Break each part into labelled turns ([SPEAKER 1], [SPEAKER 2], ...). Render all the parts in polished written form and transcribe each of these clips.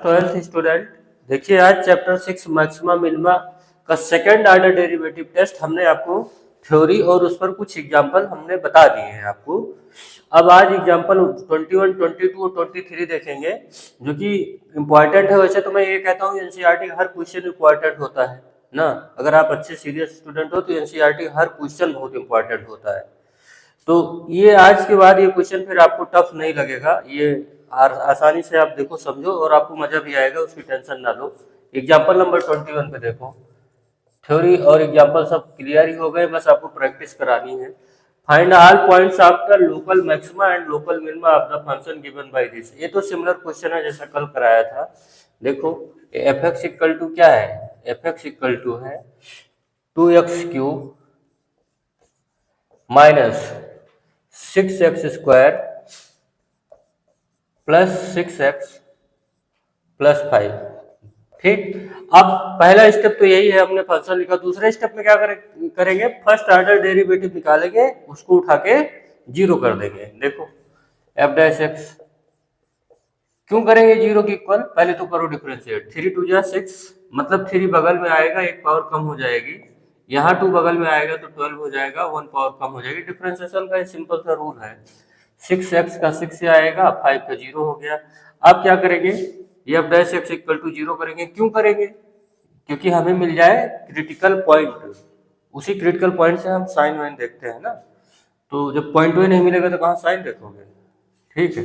[SPEAKER 1] Twelfth student, देखिए आज chapter 6 maxima minima का सेकंड ऑर्डर डेरिवेटिव टेस्ट हमने आपको थ्योरी और उस पर कुछ एग्जांपल हमने बता दिए हैं आपको। अब आज एग्जांपल 21, 22 और 23 देखेंगे जो कि इम्पोर्टेंट है। वैसे तो मैं ये कहता हूँ एनसीईआरटी हर क्वेश्चन इम्पोर्टेंट होता है ना। अगर आप अच्छे सीरियस स्टूडेंट हो तो एनसीईआरटी हर क्वेश्चन बहुत इंपॉर्टेंट होता है। तो ये आज के बाद ये क्वेश्चन फिर आपको टफ नहीं लगेगा, ये आसानी से आप देखो समझो और आपको मजा भी आएगा, उसकी टेंशन ना लो। एग्जाम्पल नंबर 21 पे देखो, थ्योरी और एग्जाम्पल सब क्लियर ही हो गए, बस आपको प्रैक्टिस करानी है। Find all points after local maxima and local minima of the function given by this. ये तो सिमिलर क्वेश्चन है जैसा कल कराया था। देखो एफ एक्स इक्वल टू क्या है, एफ एक्स इक्वल टू है 2x³ minus 6x² plus 6x plus 5। ठीक, अब पहला स्टेप तो यही है, हमने फंक्शन लिखा। दूसरे स्टेप में क्या करेंगे, फर्स्ट ऑर्डर डेरिवेटिव निकालेंगे, उसको उठा के जीरो कर देंगे। देखो एफ डैश एक्स क्यों करेंगे जीरो की इक्वल, पहले तो करो डिफरेंशिएट। 3 2 जा 6, मतलब 3 बगल में आएगा, एक पावर कम हो जाएगी। यहाँ 2 बगल में आएगा तो 12 हो जाएगा, 1 पावर कम हो जाएगी। डिफरेंशिएशन का सिंपल सा रूल है। 6x का 6 से आएगा, 5 का 0 हो गया। अब क्या करेंगे, F dash X equal to 0 करेंगे। क्यों करेंगे, क्योंकि हमें मिल जाए क्रिटिकल पॉइंट। उसी क्रिटिकल पॉइंट से हम साइन वाइन देखते हैं ना। तो जब पॉइंट वे नहीं मिलेगा तो कहाँ साइन देखोगे। ठीक है,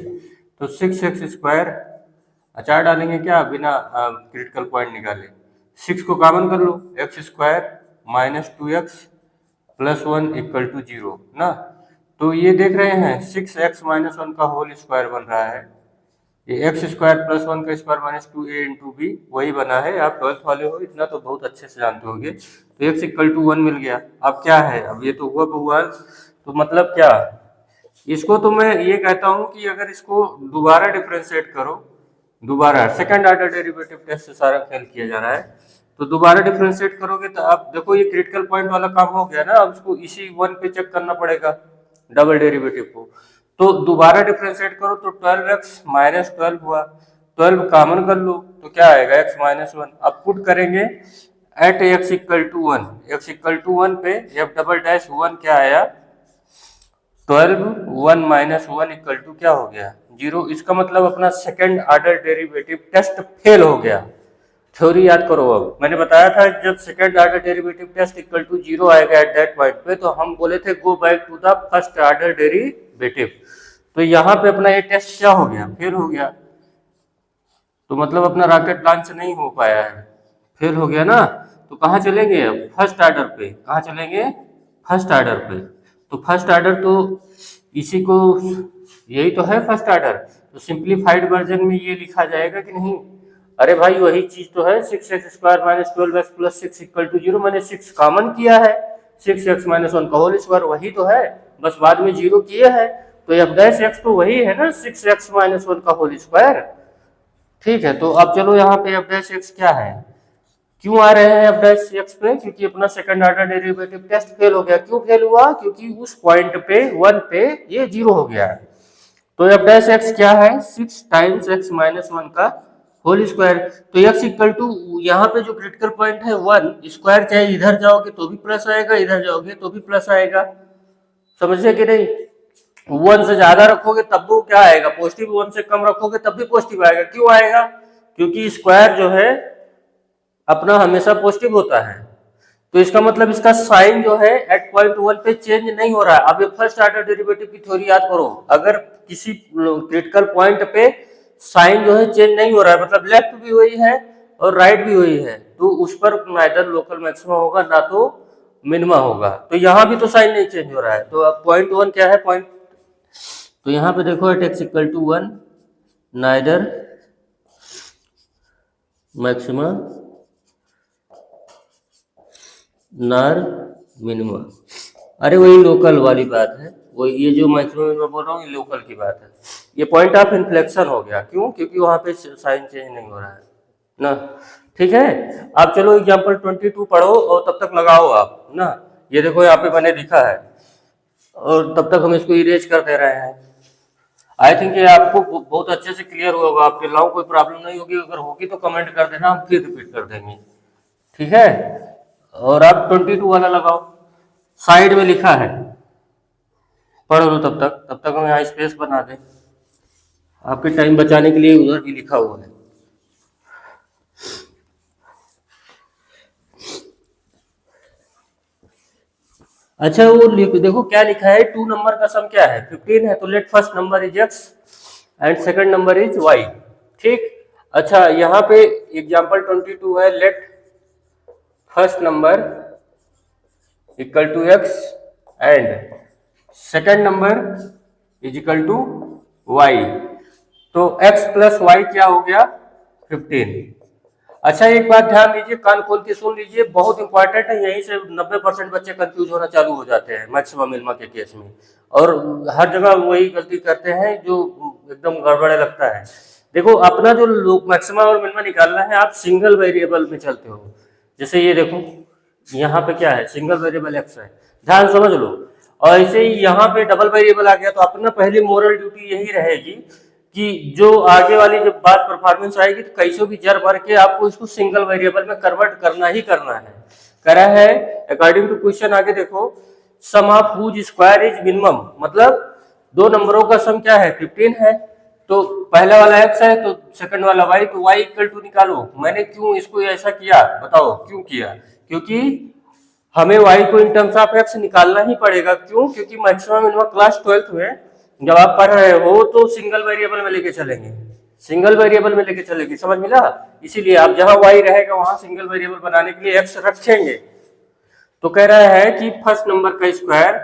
[SPEAKER 1] तो 6x² अचार डालेंगे क्या, बिना क्रिटिकल पॉइंट निकाले। 6 को कॉमन कर लो, x² minus 2x plus 1 equal to 0 ना। तो ये देख रहे हैं 6x माइनस 1 का होल स्क्वायर बन रहा है। ये x² प्लस 1 का square minus 2a into B वही बना है। आप 12th वाले हो, इतना तो बहुत अच्छे से जानते होंगे। तो x इक्वल टू 1 मिल गया। अब क्या है, अब ये तो हुआ, तो मतलब क्या, इसको तो मैं ये कहता हूं कि अगर इसको दोबारा डिफरेंशिएट करो, दोबारा सेकंड ऑर्डर डेरिवेटिव टेस्ट से सारा खेल किया जा रहा है, तो दोबारा डिफरेंशिएट करोगे तो आप देखो ये क्रिटिकल पॉइंट वाला काम हो गया ना। अब इसको इसी 1 पे चेक करना पड़ेगा डबल डेरिवेटिव को। तो दोबारा डिफरेंशिएट करो तो 12x माइनस 12 हुआ, 12 कॉमन कर लो तो क्या आएगा x माइनस 1। अब पुट करेंगे at x equal to 1, x equal to 1 पे f डबल डैश 1 क्या आया, 12 1 माइनस 1 इक्वल टू क्या हो गया, 0। इसका मतलब अपना second order derivative test fail हो गया। थ्योरी याद करो। अब मैंने बताया था जब second order derivative test equal to 0 आएगा एट दैट पॉइंट पे, तो हम बोले थे go back to the first order derivative. तो यहाँ पे अपना ये टेस्ट क्या हो गया, फेल हो गया। तो मतलब अपना रॉकेट लॉन्च नहीं हो पाया है, फेल हो गया ना। तो कहाँ चलेंगे अब, फर्स्ट ऑर्डर पे। कहाँ चलेंगे, फर्स्ट ऑर्डर पे। तो फर्स्ट ऑर्डर तो इसी को, यही तो है फर्स्ट ऑर्डर। तो सिंप्लीफाइड वर्जन में ये लिखा जाएगा कि नहीं, अरे भाई वही चीज तो है, 6x² minus 12x plus 6 equal to 0। मैंने 6 कॉमन किया है, 6x माइनस 1 का होल स्क्वायर वही तो है, बस बाद में 0 किए है। तो एफ डैश एक्स तो वही है ना, 6x माइनस 1 का होल स्क्वायर। ठीक है, तो अब चलो यहाँ पे एफ डैश एक्स क्या है, क्यों आ रहे हैं एफ डैश एक्स पे, क्योंकि अपना second order derivative test fail हो गया। क्यों फेल हुआ, क्योंकि उस पॉइंट पे 1 पे ये 0 हो गया है। तो एफ डैश एक्स क्या है, 6 टाइम्स x माइनस 1 का होल स्क्वायर। तो x इक्वल टू यहाँ पे जो क्रिटिकल पॉइंट है 1 स्क्वायर, चाहे इधर जाओगे तो भी प्लस आएगा, इधर जाओगे तो भी प्लस आएगा। समझे कि नहीं, 1 से ज्यादा रखोगे तब वो क्या आएगा पॉजिटिव, 1 से कम रखोगे तब भी पॉजिटिव आएगा। क्यों आएगा, क्योंकि स्क्वायर जो है अपना हमेशा पॉजिटिव होता है। तो इसका मतलब इसका साइन जो है एट पॉइंट 1 पे चेंज नहीं हो रहा है। अब ये फर्स्ट ऑर्डर डेरिवेटिव की थ्योरी याद करो, अगर किसी क्रिटिकल पॉइंट पे साइन जो है चेंज नहीं हो रहा है, मतलब लेफ्ट भी वही है और राइट भी वही है, तो उस पर नाइदर लोकल मैक्सिमा होगा ना तो मिनिमा होगा। तो यहाँ भी तो साइन नहीं चेंज हो रहा है। तो अब पॉइंट 1 क्या है, पॉइंट, तो यहाँ पे देखो at X equal to 1 neither maxima nor minima. अरे वही लोकल वाली बात है, वो ये जो मैक्सिमम मैं बोल रहा हूँ ये लोकल की बात है। ये पॉइंट ऑफ इन्फ्लेक्शन हो गया, क्यों, क्योंकि वहां पे साइन चेंज नहीं हो रहा है ना। ठीक है, आप चलो एग्जांपल 22 पढ़ो और तब तक लगाओ आप ना। ये देखो यहाँ पे मैंने लिखा है और तब तक हम इसको इरेज कर दे रहे हैं। आई थिंक ये आपको बहुत अच्छे से क्लियर हुआ होगा, आपके लाओ कोई प्रॉब्लम नहीं होगी, अगर होगी तो कमेंट कर देना, हम फिर रिपीट कर देंगे। ठीक है, और आप 22 वाला लगाओ, साइड में लिखा है, पढ़ लो तब तक हम यहाँ स्पेस बना दें, आपके टाइम बचाने के लिए उधर भी लिखा हुआ है। अच्छा वो देखो क्या लिखा है, 2 नंबर का सम क्या है, 15 है, तो let first number is x and second number is y। ठीक, अच्छा यहाँ पे एग्जांपल 22 है, let first number equal to x and second number is equal to y। तो x प्लस y क्या हो गया, 15। अच्छा एक बात ध्यान दीजिए, कान खोल के सुन लीजिए, बहुत इंपॉर्टेंट है, यहीं से 90% बच्चे कंफ्यूज होना चालू हो जाते हैं मैक्सिमम मिनिमम के केस में, और हर जगह वही गलती करते हैं जो एकदम गड़बड़े लगता है। देखो अपना जो मैक्सिमम और मिनिमम निकालना है, आप सिंगल वेरिएबल में चलते हो, जैसे ये देखो यहाँ पे क्या है, सिंगल वेरिएबल एक्स है, ध्यान समझ लो, और ऐसे ही यहाँ पे डबल वेरिएबल आ गया, तो अपना पहली मोरल ड्यूटी यही रहेगी कि जो आगे वाली जब बात परफॉर्मेंस आएगी तो कैसे भी जर भर के आपको इसको सिंगल वेरिएबल में कन्वर्ट करना ही करना है। करा है अकॉर्डिंग टू क्वेश्चन, आगे देखो, sum of whose square is minimum, मतलब दो नंबरों का सम क्या है, 15 है, तो पहला वाला x है तो सेकंड वाला y, तो y इक्वल टू निकालो। मैंने क्यों इसको ऐसा किया बताओ, क्यों किया, क्योंकि हमें y को इन टर्म्स ऑफ x निकालना ही पड़ेगा। क्यों, क्योंकि मैक्सिमम मिनिमम क्लास 12th में जब आप पढ़ रहे हो तो सिंगल वेरिएबल में लेके चलेंगे, सिंगल वेरिएबल में लेके चलेंगे, समझ मिला, इसीलिए आप जहां y रहेगा वहां सिंगल वेरिएबल बनाने के लिए x रखेंगे। तो कह रहा है कि फर्स्ट नंबर का स्क्वायर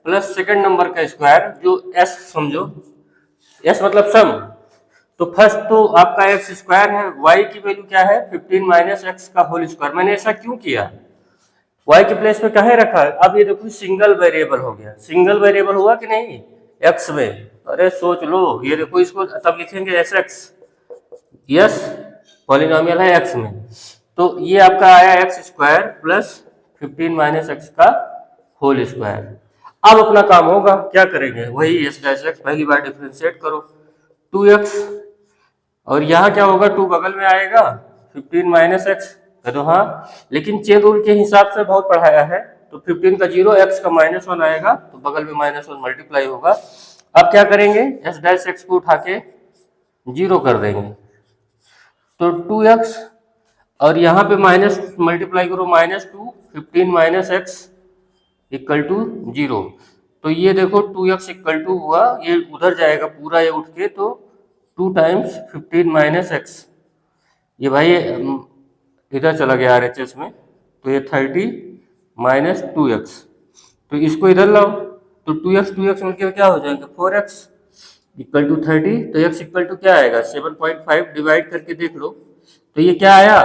[SPEAKER 1] प्लस सेकंड नंबर का स्क्वायर, जो s समझो, s मतलब सम, तो फर्स्ट तो आपका x स्क्वायर है, y की वैल्यू क्या है 15 माइनस x का होल स्क्वायर। मैंने ऐसा क्यों किया, y के प्लेस पे कहे रखा है, अब ये देखो सिंगल वेरिएबल हो गया, सिंगल वेरिएबल हुआ कि नहीं x में, अरे सोच लो, ये देखो इसको तब लिखेंगे sx, यस पॉलिनोमियल है x में, तो ये आपका आया x square plus 15 minus x का होल स्क्वायर। अब अपना काम होगा, क्या करेंगे, वही s डैश x पहली बार डिफरेंशिएट करो, 2x, और यहाँ क्या होगा, 2 बगल में आएगा 15 माइनस x, तो हाँ, लेकिन चेन रूल के हिसाब से बहुत पढ़ाया है, तो 15 का 0, x का -1 आएगा, तो बगल में -1 मल्टीप्लाई होगा। अब क्या करेंगे, s डैश x को उठा के 0 कर देंगे, तो 2x, और यहाँ पे माइनस मल्टीप्लाई करो -2, 15 माइनस x इक्वल टू 0, तो ये देखो 2x इक्वल टू हुआ, ये उधर जाएगा पूरा ये उठ के, तो 2 टाइम्स 15 माइनस x, ये भाई इधर चला गया RHS में, तो ये 30 माइनस 2x, तो इसको इधर लाओ, तो 2x मिलकर क्या हो जाएगा 4x इक्वल टू 30, तो x इक्वल टू क्या आएगा 7.5, डिवाइड करके देख लो, तो ये क्या आया,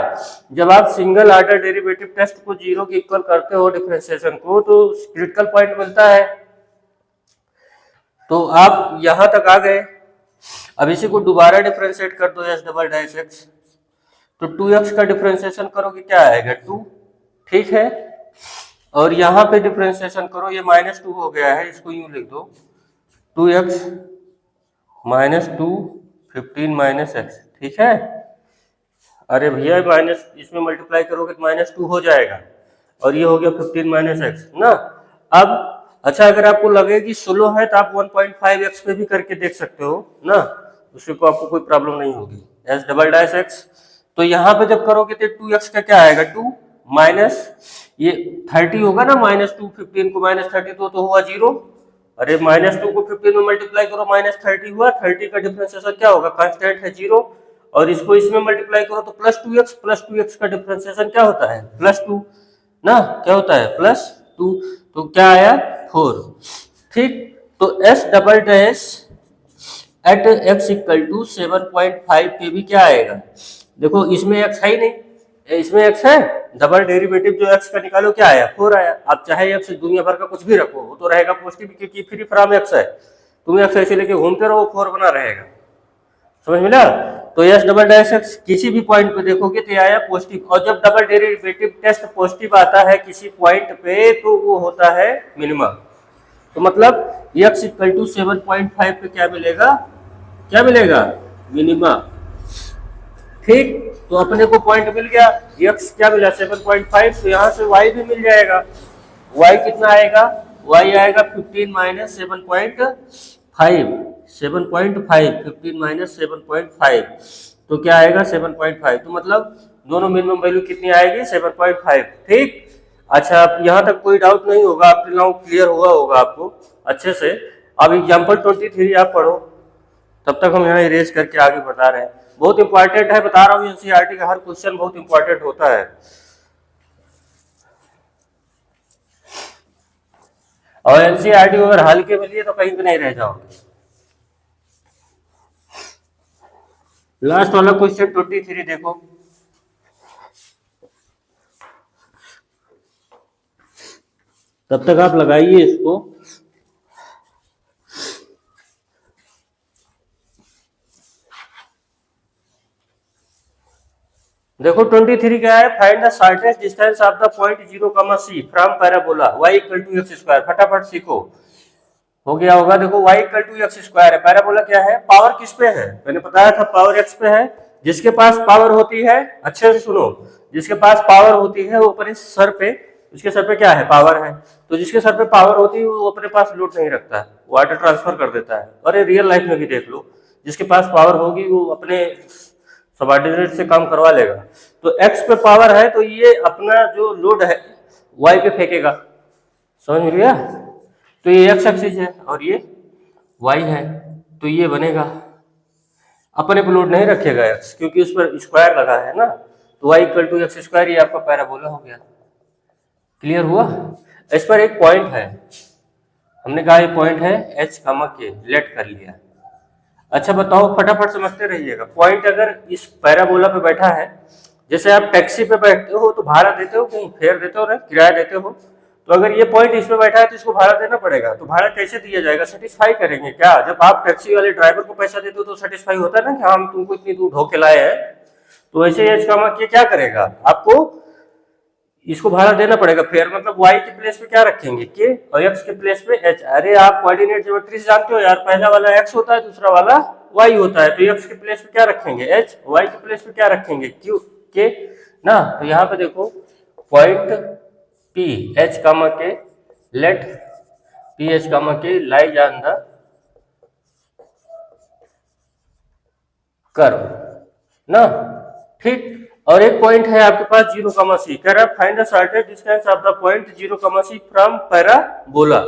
[SPEAKER 1] जब आप सिंगल ऑर्डर डेरिवेटिव टेस्ट को 0 के इक्वल करते हो डिफरेंशिएशन को, तो क्रिटिकल पॉइंट मिलता है, तो आप यहां तक आ गए। अब इसी को दोबारा डिफरेंशिएट कर दो s डबल डैश x, तो 2x का डिफरेंशिएशन करोगे क्या आएगा 2, ठीक है, और यहाँ पे डिफरेंशिएशन करो, ये -2 हो गया है, इसको यूं लिख दो 2x -2 15 माइनस x, ठीक है, अरे भैया माइनस इसमें मल्टीप्लाई करोगे तो -2 हो जाएगा, और ये हो गया 15 माइनस x ना। अब अच्छा अगर आपको लगे कि स्लो है तो आप 1.5x पे भी करके देख सकते हो ना, उससे को आपको कोई प्रॉब्लम नहीं होगी, s डबल डैश x, तो यहाँ पे जब करोगे तो 2x का क्या आएगा 2 माइनस ये 30 होगा ना, -2 15 को -30 तो हुआ 0, अरे -2 को 15 में मल्टीप्लाई करो -30 हुआ, 30 का डिफरेंशिएशन क्या होगा, कांस्टेंट है 0, और इसको इसमें मल्टीप्लाई करो तो प्लस 2x का डिफरेंशिएशन क्या होता है +2 ना, क्या होता है +2, तो क्या आया 4, ठीक, तो s double dash at x equal to 7.5 पे भी क्या आएगा, देखो इसमें x है ही नहीं, इसमें x है, डबल डेरिवेटिव जो x का निकालो क्या आया 4 आया, आप चाहे x दुनिया भर का कुछ भी रखो वो तो रहेगा पॉजिटिव, क्योंकि फ्री फ्रॉम x है, तुम x ऐसे लेके घूमते रहो 4 बना रहेगा, समझ मिला, तो s डबल डैश x किसी भी पॉइंट पे देखोगे तो आया पॉजिटिव, और जब डबल डेरिवेटिव टेस्ट पॉजिटिव आता है किसी पॉइंट पे तो वो होता है मिनिमम, तो मतलब x इक्वल टू 7.5 पे क्या मिलेगा क्या मिलेगा, मिनिमा। ठीक, तो अपने को पॉइंट मिल गया, x क्या मिला 7.5, तो यहाँ से y भी मिल जाएगा। y कितना आएगा, y आएगा 15 माइनस 7.5, 7.5, 15 माइनस 7.5, तो क्या आएगा 7.5। तो मतलब दोनों मिनिमम वैल्यू कितनी आएगी 7.5। ठीक, अच्छा अब यहाँ तक कोई डाउट नहीं होगा, आप नाउ क्लियर हुआ होगा आपको अच्छे से। अब एग्जाम्पल 23 आप पढ़ो, तब तक हम यहाँ इरेज करके आगे बढ़ा रहे हैं। बहुत इंपॉर्टेंट है, बता रहा हूँ, एनसीईआरटी का हर क्वेश्चन बहुत इंपॉर्टेंट होता है। और एनसीईआरटी अगर हल्के में लिए तो कहीं भी नहीं रह जाओगे। लास्ट वाला क्वेश्चन 23 देखो, तब तक आप लगाइए इसको। देखो 23 क्या है, find the shortest distance of the point 0, c from parabola y equal to x square. फटाफट सीखो, हो गया होगा। देखो y equal to x square है, पैराबोला क्या है, पावर किस पे है, मैंने बताया था पावर x पे है। जिसके पास पावर होती है, अच्छे से सुनो, जिसके पास पावर होती है वो अपने सर पे, उसके सर पे क्या है, पावर है। तो जिसके सर पे पावर होती है वो अपने पास लोड नहीं रखता है, वाटर ट्रांसफर कर देता है। और ये रियल लाइफ में भी देख लो, जिसके पास पावर होगी वो अपने सबऑर्डिनेट से काम करवा लेगा। तो एक्स पे पावर है तो ये अपना जो लोड है वाई पे फेंकेगा, समझ में गया। तो ये एक्स एक्सिस है और ये वाई है, तो ये बनेगा, अपने पे लोड नहीं रखेगा एक्स, क्योंकि उस पर स्क्वायर लगा है ना। तो Y equal to X square, ये आपका पैराबोला हो गया। क्लियर हुआ। इस पर एक पॉइंट है, हमने कहा ये पॉइंट है एच कामा के, लेट कर लिया। अच्छा बताओ, फटाफट समझते रहिएगा। पॉइंट अगर इस पैराबोला पे बैठा है, जैसे आप टैक्सी पे बैठते हो तो भाड़ा देते हो, कहीं फेयर देते हो ना, किराया देते हो, तो अगर ये पॉइंट इस पे बैठा है तो इसको भाड़ा देना पड़ेगा। तो भाड़ा कैसे दिया जाएगा, सेटिस्फाई करेंगे क्या। जब आप टैक्सी वाले ड्राइवर को पैसा देते हो तो सेटिस्फाई होता है ना कि हम तुमको इतनी दूर ढोके लाए हैं। तो वैसे एच कामा के क्या करेगा, आपको इसको भाड़ा देना पड़ेगा। फेयर मतलब y के प्लेस पे क्या रखेंगे k और x के प्लेस पे h। अरे आप कोऑर्डिनेट ज्योमेट्री से जानते हो यार, पहला वाला x होता है, दूसरा वाला y होता है। तो x के प्लेस पे क्या रखेंगे h, y के प्लेस पे क्या रखेंगे q k ना। तो यहाँ पे देखो पॉइंट p h कामा के, लेट p h कामा के लाइज ऑन द कर्व ना। ठीक, और एक पॉइंट है आपके पास 0, कह रहा है find the shortest distance of the point 0, from parabola.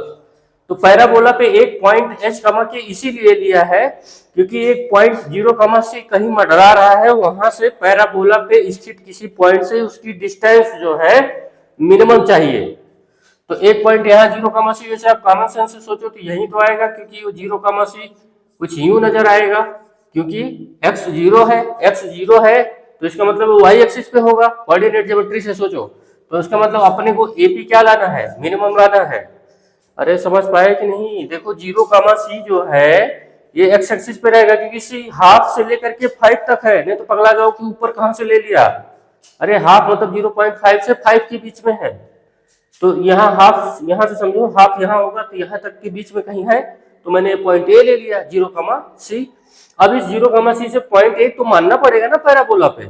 [SPEAKER 1] तो पैराबोला पे एक पॉइंट h, के इसीलिए लिया है क्योंकि एक पॉइंट 0, कहीं मंडरा रहा है, वहां से पैराबोला पे स्थित किसी पॉइंट से उसकी डिस्टेंस जो है मिनिमम चाहिए। तो एक पॉइंट यहाँ 0, वैसे आप कॉमन सेंस से सोचो तो यही तो आएगा, क्योंकि वो 0, कुछ यूं नजर आएगा, क्योंकि x 0 है, x 0 है तो इसका मतलब y एक्सिस पे होगा। कोऑर्डिनेट ज्योमेट्री से सोचो तो इसका मतलब अपने को AP क्या लाना है, मिनिमम लाना है। अरे समझ पाए कि नहीं। देखो 0, जो है ये x एक्सिस पे रहेगा, क्योंकि सी हाफ से लेकर के 5 तक है, नहीं तो पगला जाओ कि ऊपर कहां से ले लिया। अरे हाफ मतलब 0.5 से 5 के बीच में है, तो यहाँ हाफ, यहाँ से समझो हाफ यहाँ होगा तो यहाँ तक के बीच में कहीं है, तो मैंने पॉइंट ए ले लिया 0, अब इस 0, से पॉइंट ए तो मानना पड़ेगा ना पैराबोला पे।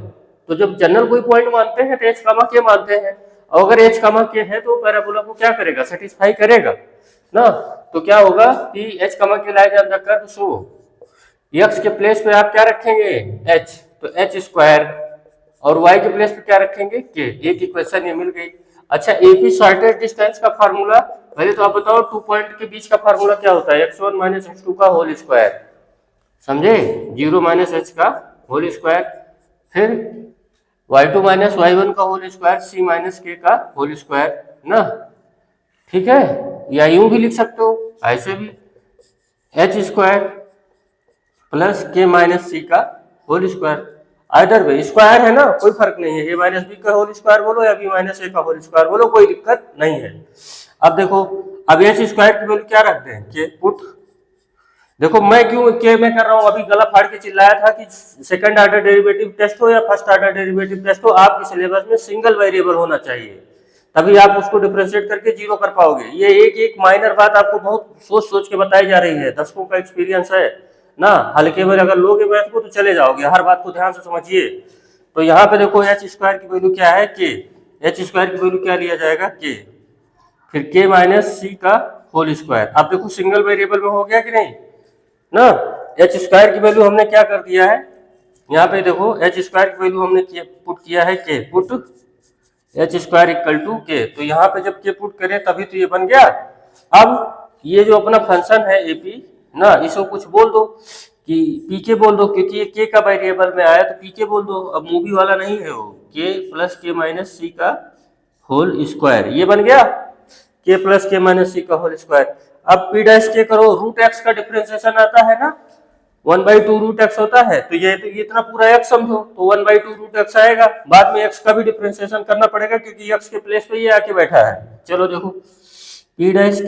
[SPEAKER 1] तो जब जनरल कोई पॉइंट मानते हैं तो एच कामा के मानते हैं, और अगर एच कामा के है तो पैराबोला को क्या करेगा, सेटिस्फाई करेगा ना। तो क्या होगा कि एच कामा के लाए जान रखकर सो एक्स के प्लेस पे आप क्या रखेंगे एच, तो एच स्क्वायर, और वाई के प्लेस पे क्या रखेंगे के। एक इक्वेशन ये मिल गई। अच्छा एपी शॉर्टेस्ट डिस्टेंस का फार्मूला, पहले तो आप बताओ 2 पॉइंट के बीच का फार्मूला क्या होता है, x1 माइनस x2 का होल स्क्वायर, समझे, 0 माइनस h का होल स्क्वायर, फिर y2 माइनस y1 का whole square, c minus k का होल स्क्वायर ना। ठीक है, या यूं भी लिख सकते हो, ऐसे भी h square plus k minus c का whole square. Either way square है ना, कोई फर्क नहीं है, a माइनस बी का होल स्क्वायर बोलो या b माइनस a का होल स्क्वायर बोलो, कोई दिक्कत नहीं है। अब देखो, अब h स्क्वायर की वैल्यू क्या रखते हैं, k पुट। देखो मैं क्यों के में कर रहा हूं, अभी गला फाड़ के चिल्लाया था कि सेकंड ऑर्डर डेरिवेटिव टेस्ट हो या फर्स्ट ऑर्डर डेरिवेटिव टेस्ट हो, आपके सिलेबस में सिंगल वेरिएबल होना चाहिए, तभी आप उसको डिफरेंशिएट करके जीरो कर पाओगे। ये एक एक माइनर बात आपको बहुत सोच सोच के बताई जा रही है, दशकों का एक्सपीरियंस है, ना। हल्के में अगर लोगे मैथ को तो चले जाओगे, हर बात को ध्यान से समझिए। तो यहाँ पे देखो एच स्क्वायर की वैल्यू क्या है, के। एच स्क्वायर की वैल्यू क्या लिया जाएगा, के। फिर के माइनस सी का होल स्क्वायर। अब देखो सिंगल वेरिएबल में हो गया कि नहीं ना। एच स्क्वायर की वैल्यू हमने क्या कर दिया है, यहाँ पे देखो एच स्क्वायर की वैल्यू हमने पुट किया है K, put H square equal to K. तो यहाँ पे जब के पुट करें तभी तो ये बन गया। अब ये जो अपना फंक्शन है एपी ना, इसको कुछ बोल दो कि पीके बोल दो, क्योंकि ये के का वेरिएबल में आया तो पीके बोल दो। अब मूवी वाला नहीं है वो, के प्लस के माइनस सी का होल स्क्वायर, ये बन गया के प्लस के माइनस सी का होल स्क्वायर। अब पी डैश के करो, रूट एक्स का डिफरेंशिएशन आता है ना, 1/2 रूट एक्स होता है। तो ये इतना पूरा एक्स समझो, तो 1/2 रूट एक्स आएगा। बाद में एक्स का भी डिफरेंशिएशन करना पड़ेगा क्योंकि एक्स के प्लेस पे ये आके बैठा है। चलो देखो पी डैश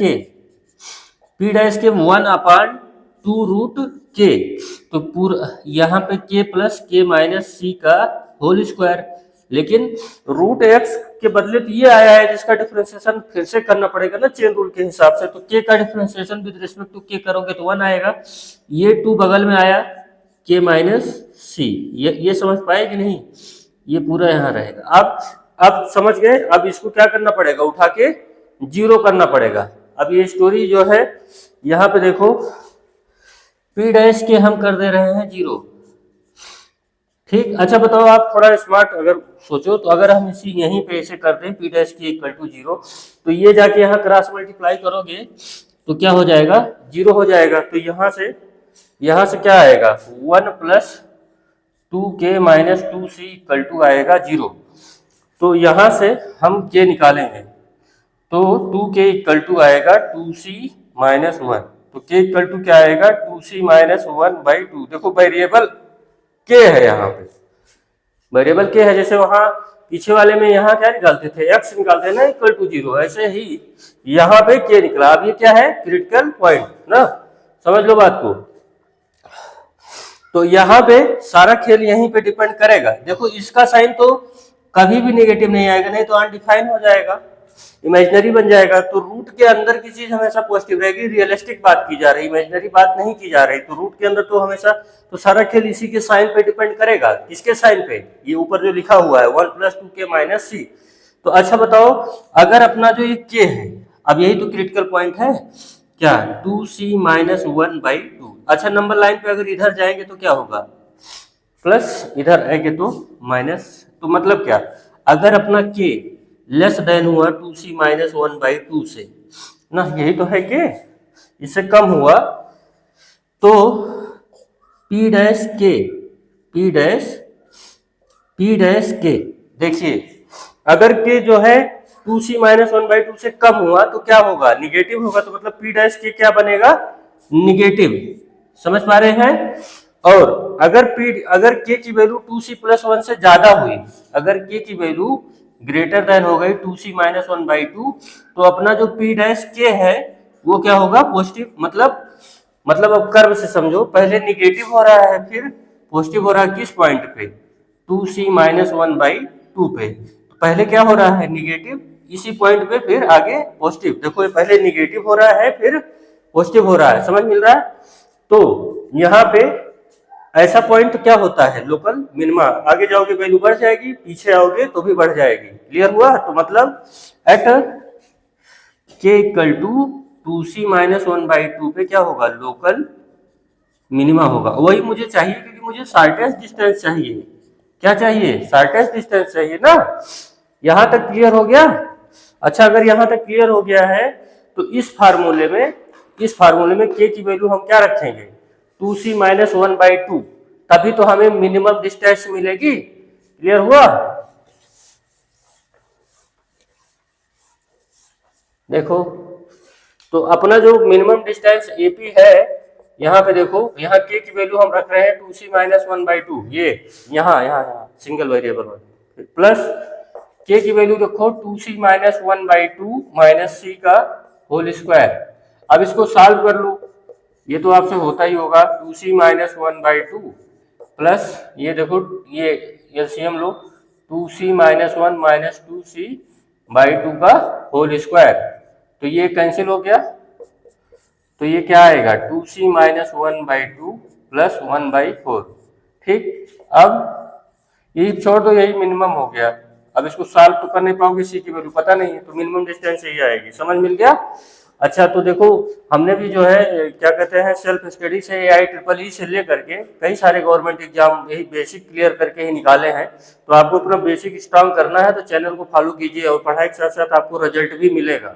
[SPEAKER 1] के 1/2 रूट के, तो पूरा यहाँ पे के प्लस के माइनस सी का होल स्क्वायर। लेकिन रूट एक्स के बदले तो ये आया है जिसका डिफरेंशिएशन फिर से करना पड़ेगा ना चेन रूल के हिसाब से। तो के का डिफरेंशिएशन विद रिस्पेक्ट टू के करोगे तो 1 आएगा। ये 2 बगल में आया के माइनस सी, ये समझ पाए कि नहीं, ये पूरा यहाँ रहेगा। अब समझ गए। अब इसको क्या करना पड़ेगा, उठा के 0 करना पड़ेगा। अब ये स्टोरी जो है यहाँ पे देखो पी डैश के हम कर दे रहे हैं 0, ठीक। अच्छा बताओ आप थोड़ा स्मार्ट अगर सोचो तो, अगर हम इसी यहीं पे ऐसे कर दें पी डैश की इक्वल टू 0, तो ये जाके यहाँ क्रॉस मल्टीप्लाई करोगे तो क्या हो जाएगा, 0 हो जाएगा। तो यहाँ से क्या आएगा, 1 plus 2k minus 2c equal to आएगा 0। तो यहाँ से हम k निकालेंगे तो 2k इक्वल टू आएगा 2c माइनस 1। तो k इक्वल टू क्या आएगा, 2c माइनस 1/2। देखो वेरिएबल के है, यहाँ पे वेरिएबल के है। जैसे वहां पीछे वाले में यहाँ क्या निकालते थे, x निकालते ना इक्वल टू 0, ऐसे ही यहाँ पे के निकला। अब ये क्या है, क्रिटिकल पॉइंट ना, समझ लो बात को। तो यहाँ पे सारा खेल यहीं पे डिपेंड करेगा। देखो इसका साइन तो कभी भी नेगेटिव नहीं आएगा, नहीं तो अनडिफाइन हो जाएगा, इमेजिनरी बन जाएगा। तो रूट के अंदर की चीज हमेशा पॉजिटिव रहेगी। रियलिस्टिक बात की जा रही, इमेजिनरी बात नहीं की जा रही। तो रूट के अंदर तो हमेशा, तो सारा खेल इसी के साइन पे डिपेंड करेगा। किसके साइन पे, ये ऊपर जो लिखा हुआ है 1 प्लस 2k माइनस सी। तो अच्छा बताओ, अगर अपना जो ये के है, अब यही तो क्रिटिकल पॉइंट है क्या, 2c माइनस 1/2। अच्छा नंबर लाइन पे अगर इधर जाएंगे तो क्या होगा, प्लस, इधर आएंगे तो माइनस। तो मतलब क्या, अगर अपना के लेस देन हुआ 2c माइनस 1/2 से ना, यही तो है के, इससे कम हुआ तो P डैश के, देखिए अगर के जो है 2c माइनस 1/2 से कम हुआ तो क्या होगा, निगेटिव होगा। तो मतलब P डैश के क्या बनेगा, निगेटिव। समझ पा रहे हैं। और अगर के की वैल्यू 2c प्लस 1 से ज्यादा हुई, अगर के की वैल्यू ग्रेटर देन हो गई 2c माइनस 1/2, तो अपना जो P डैश के है वो क्या होगा, पॉजिटिव। मतलब अब कर्व से समझो, पहले निगेटिव हो रहा है फिर पॉजिटिव हो रहा है। किस पॉइंट पे, 2c माइनस 1/2 पे। तो पहले क्या हो रहा है, निगेटिव, इसी पॉइंट पे फिर आगे पॉजिटिव। देखो ये पहले निगेटिव हो रहा है फिर पॉजिटिव हो रहा है, समझ मिल रहा है। तो यहाँ पे ऐसा पॉइंट क्या होता है, लोकल मिनिमा। आगे जाओगे वैल्यू बढ़ जाएगी, पीछे आओगे तो भी बढ़ जाएगी। क्लियर हुआ। तो मतलब एट के इक्वल टू 2c माइनस 1/2 पे क्या होगा, लोकल मिनिमा होगा। वही मुझे चाहिए क्योंकि मुझे शॉर्टेस्ट डिस्टेंस चाहिए। क्या चाहिए, शॉर्टेस्ट डिस्टेंस चाहिए ना। यहां तक क्लियर हो गया। अच्छा अगर यहां तक क्लियर हो गया है तो इस फार्मूले में के की वैल्यू हम क्या रखेंगे, 2c माइनस 1/2, तभी तो हमें मिनिमम डिस्टेंस मिलेगी। क्लियर हुआ। देखो तो अपना जो मिनिमम डिस्टेंस एपी है, यहाँ पे देखो, यहाँ के की वैल्यू हम रख रहे हैं 2c माइनस 1/2, ये यहाँ सिंगल वेरिएबल में, प्लस के की वैल्यू रखो 2c माइनस 1/2 माइनस सी का होल स्क्वायर। अब इसको सॉल्व कर लो, ये तो आपसे होता ही होगा। 2c माइनस 1/2 प्लस ये देखो, ये एलसीएम लो, 2c माइनस 1 माइनस 2c/2 का होल स्क्वायर। तो ये कैंसिल हो गया, तो ये क्या आएगा, 2c माइनस 1/2 प्लस 1/4। ठीक, अब ये छोड़ दो, यही मिनिमम हो गया। अब इसको सॉल्व तो कर नहीं पाओगे, सी की वैल्यू पता नहीं है, तो मिनिमम डिस्टेंस यही आएगी। समझ मिल गया? अच्छा, तो देखो हमने भी जो है क्या कहते हैं सेल्फ स्टडी से IEEE से लेकर के कई सारे गवर्नमेंट एग्जाम यही बेसिक क्लियर करके ही निकाले हैं। तो आपको पूरा बेसिक स्ट्रांग करना है तो चैनल को फॉलो कीजिए और पढ़ाई के साथ साथ आपको रिजल्ट भी मिलेगा।